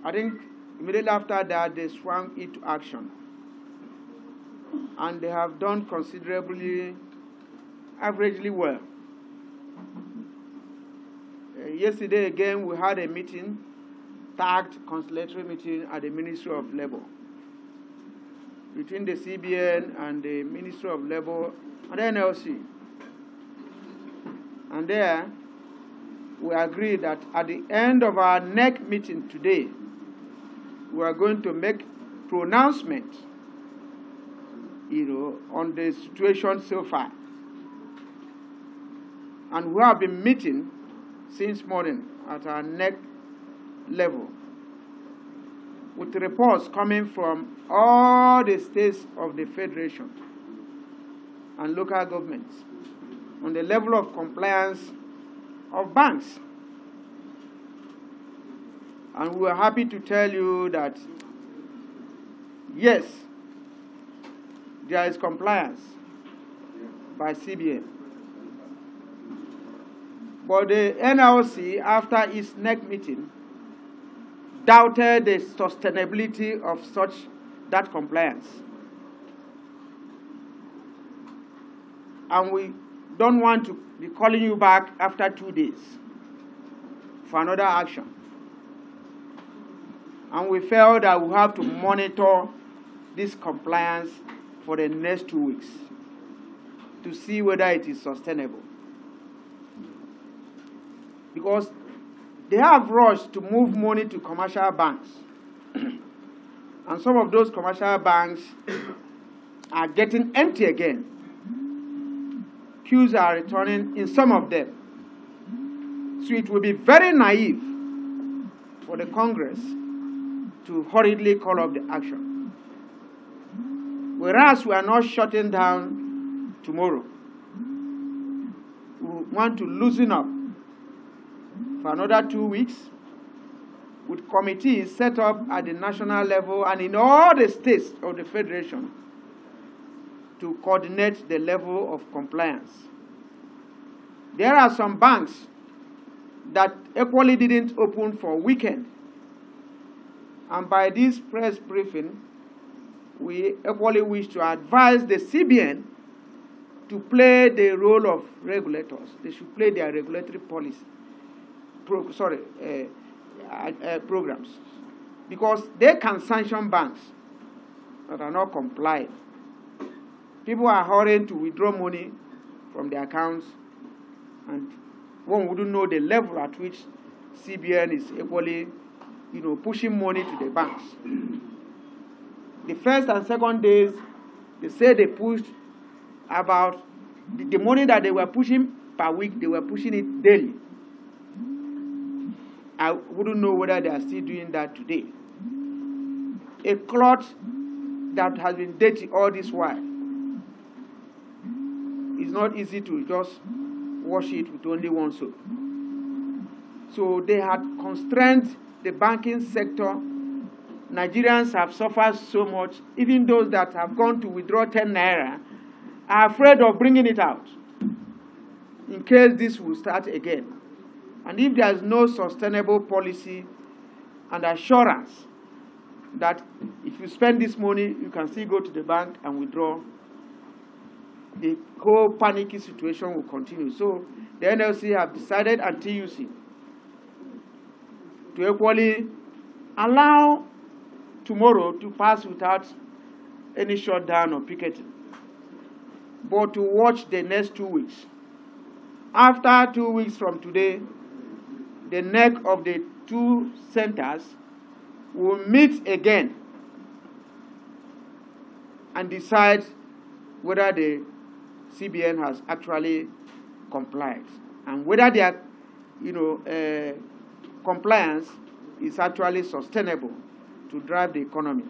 I think immediately after that, they swung into action. And they have done considerably, averagely well. Yesterday, again, we had a meeting, tagged conciliatory meeting at the Ministry of Labor, between the CBN and the Ministry of Labor and the NLC. And there, we agreed that at the end of our next meeting today, we are going to make pronouncement, on the situation so far. And we have been meeting since morning at our next level, with reports coming from all the states of the Federation and local governments on the level of compliance of banks. And we are happy to tell you that, yes, there is compliance by CBN. But the NLC, after its next meeting, doubted the sustainability of that compliance. And we don't want to be calling you back after 2 days for another action. And we felt that we have to monitor this compliance for the next 2 weeks to see whether it is sustainable. Because they have rushed to move money to commercial banks. And some of those commercial banks are getting empty again. Queues are returning in some of them. So it will be very naive for the Congress to hurriedly call off the action. Whereas we are not shutting down tomorrow. We want to loosen up for another 2 weeks with committees set up at the national level and in all the states of the Federation to coordinate the level of compliance. There are some banks that equally didn't open for weekend. And by this press briefing, we equally wish to advise the CBN to play the role of regulators. They should play their regulatory policy, programs, because they can sanction banks that are not complying. People are hurrying to withdraw money from their accounts, and one wouldn't know the level at which CBN is equally, pushing money to the banks. The first and second days, they say they pushed about the money that they were pushing per week, they were pushing it daily. I wouldn't know whether they are still doing that today. A cloth that has been dirty all this while, it's not easy to just wash it with only one soap. So they had constrained the banking sector. Nigerians have suffered so much. Even those that have gone to withdraw 10 naira are afraid of bringing it out in case this will start again. And if there is no sustainable policy and assurance that if you spend this money, you can still go to the bank and withdraw, the whole panicky situation will continue. So the NLC have decided and TUC to equally allow tomorrow to pass without any shutdown or picketing, but to watch the next 2 weeks. After 2 weeks from today, the neck of the two centers will meet again and decide whether the CBN has actually complied and whether their compliance is actually sustainable to drive the economy.